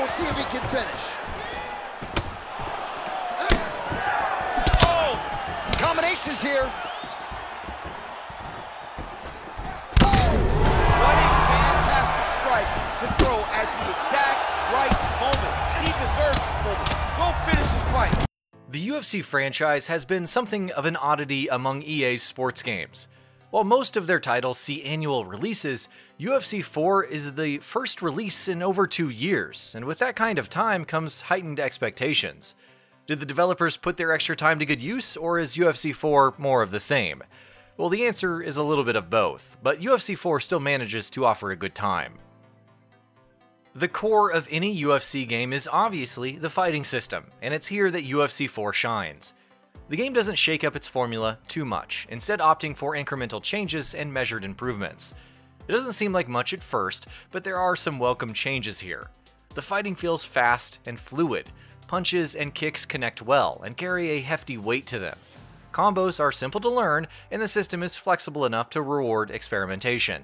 We'll see if he can finish. Oh! Combinations here. Running fantastic strike to throw at the exact right moment. He deserves this moment. Go finish his fight. The UFC franchise has been something of an oddity among EA's sports games. While most of their titles see annual releases, UFC 4 is the first release in over 2 years, and with that kind of time comes heightened expectations. Did the developers put their extra time to good use, or is UFC 4 more of the same? Well, the answer is a little bit of both, but UFC 4 still manages to offer a good time. The core of any UFC game is obviously the fighting system, and it's here that UFC 4 shines. The game doesn't shake up its formula too much, instead opting for incremental changes and measured improvements. It doesn't seem like much at first, but there are some welcome changes here. The fighting feels fast and fluid. Punches and kicks connect well and carry a hefty weight to them. Combos are simple to learn, and the system is flexible enough to reward experimentation.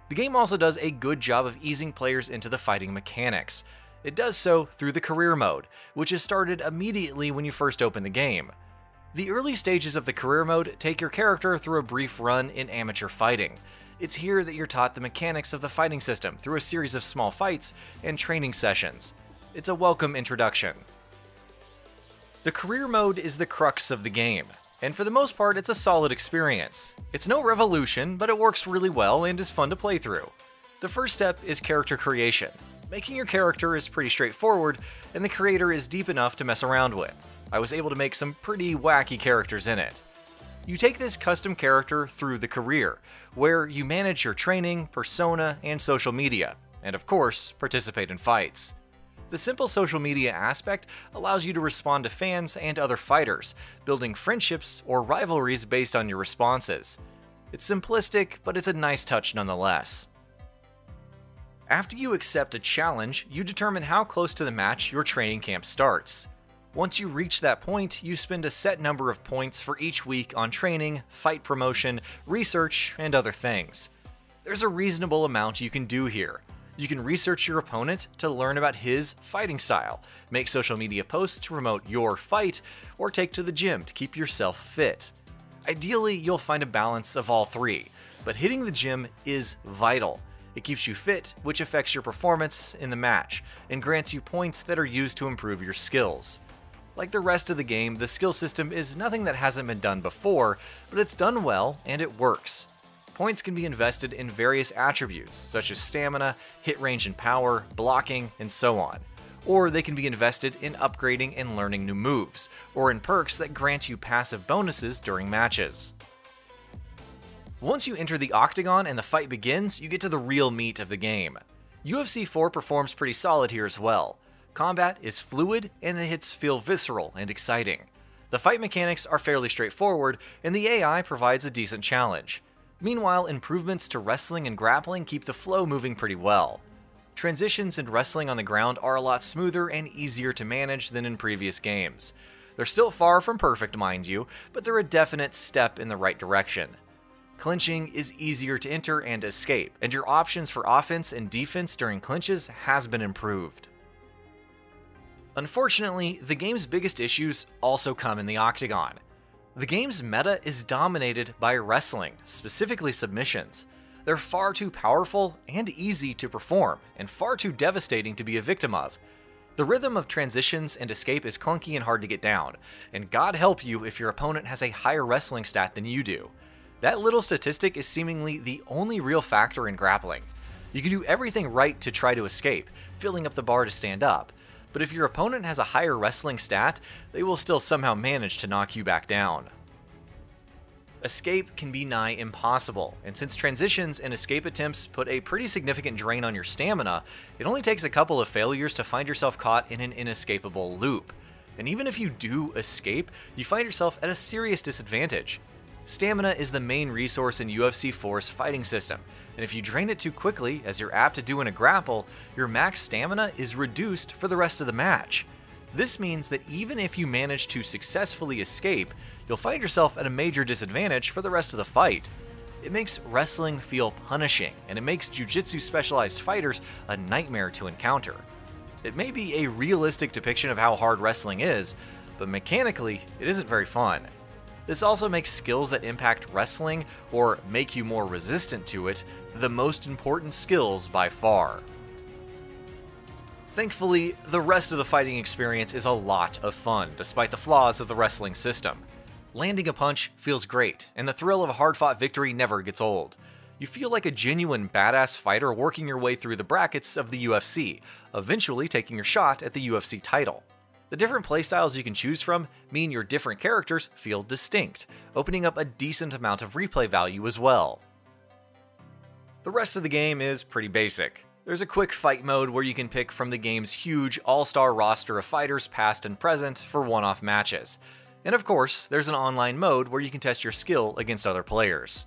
The game also does a good job of easing players into the fighting mechanics. It does so through the career mode, which is started immediately when you first open the game. The early stages of the career mode take your character through a brief run in amateur fighting. It's here that you're taught the mechanics of the fighting system through a series of small fights and training sessions. It's a welcome introduction. The career mode is the crux of the game, and for the most part it's a solid experience. It's no revolution, but it works really well and is fun to play through. The first step is character creation. Making your character is pretty straightforward, and the creator is deep enough to mess around with. I was able to make some pretty wacky characters in it. You take this custom character through the career, where you manage your training, persona, and social media, and of course, participate in fights. The simple social media aspect allows you to respond to fans and other fighters, building friendships or rivalries based on your responses. It's simplistic, but it's a nice touch nonetheless. After you accept a challenge, you determine how close to the match your training camp starts. Once you reach that point, you spend a set number of points for each week on training, fight promotion, research, and other things. There's a reasonable amount you can do here. You can research your opponent to learn about his fighting style, make social media posts to promote your fight, or take to the gym to keep yourself fit. Ideally, you'll find a balance of all three, but hitting the gym is vital. It keeps you fit, which affects your performance in the match, and grants you points that are used to improve your skills. Like the rest of the game, the skill system is nothing that hasn't been done before, but it's done well and it works. Points can be invested in various attributes, such as stamina, hit range and power, blocking, and so on. Or they can be invested in upgrading and learning new moves, or in perks that grant you passive bonuses during matches. Once you enter the Octagon and the fight begins, you get to the real meat of the game. UFC 4 performs pretty solid here as well. Combat is fluid, and the hits feel visceral and exciting. The fight mechanics are fairly straightforward, and the AI provides a decent challenge. Meanwhile, improvements to wrestling and grappling keep the flow moving pretty well. Transitions and wrestling on the ground are a lot smoother and easier to manage than in previous games. They're still far from perfect, mind you, but they're a definite step in the right direction. Clinching is easier to enter and escape, and your options for offense and defense during clinches has been improved. Unfortunately, the game's biggest issues also come in the Octagon. The game's meta is dominated by wrestling, specifically submissions. They're far too powerful and easy to perform, and far too devastating to be a victim of. The rhythm of transitions and escape is clunky and hard to get down, and God help you if your opponent has a higher wrestling stat than you do. That little statistic is seemingly the only real factor in grappling. You can do everything right to try to escape, filling up the bar to stand up, but if your opponent has a higher wrestling stat, they will still somehow manage to knock you back down. Escape can be nigh impossible, and since transitions and escape attempts put a pretty significant drain on your stamina, it only takes a couple of failures to find yourself caught in an inescapable loop. And even if you do escape, you find yourself at a serious disadvantage. Stamina is the main resource in UFC 4's fighting system, and if you drain it too quickly, as you're apt to do in a grapple, your max stamina is reduced for the rest of the match. This means that even if you manage to successfully escape, you'll find yourself at a major disadvantage for the rest of the fight. It makes wrestling feel punishing, and it makes jiu-jitsu specialized fighters a nightmare to encounter. It may be a realistic depiction of how hard wrestling is, but mechanically, it isn't very fun. This also makes skills that impact wrestling or make you more resistant to it the most important skills by far. Thankfully, the rest of the fighting experience is a lot of fun, despite the flaws of the wrestling system. Landing a punch feels great, and the thrill of a hard-fought victory never gets old. You feel like a genuine badass fighter working your way through the brackets of the UFC, eventually taking your shot at the UFC title. The different playstyles you can choose from mean your different characters feel distinct, opening up a decent amount of replay value as well. The rest of the game is pretty basic. There's a quick fight mode where you can pick from the game's huge all-star roster of fighters past and present for one-off matches. And of course, there's an online mode where you can test your skill against other players.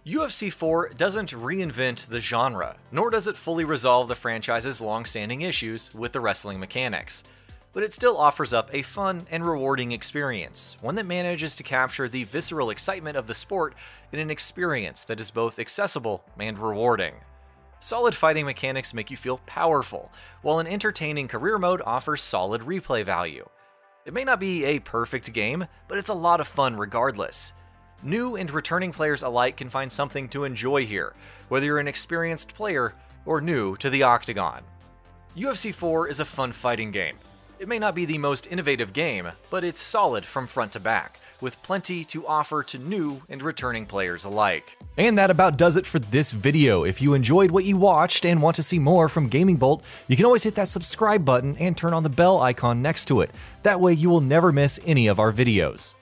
UFC 4 doesn't reinvent the genre, nor does it fully resolve the franchise's long-standing issues with the wrestling mechanics. But it still offers up a fun and rewarding experience, one that manages to capture the visceral excitement of the sport in an experience that is both accessible and rewarding. Solid fighting mechanics make you feel powerful, while an entertaining career mode offers solid replay value. It may not be a perfect game, but it's a lot of fun regardless. New and returning players alike can find something to enjoy here, whether you're an experienced player or new to the Octagon. UFC 4 is a fun fighting game. It may not be the most innovative game, but it's solid from front to back, with plenty to offer to new and returning players alike. And that about does it for this video. If you enjoyed what you watched and want to see more from GamingBolt, you can always hit that subscribe button and turn on the bell icon next to it. That way you will never miss any of our videos.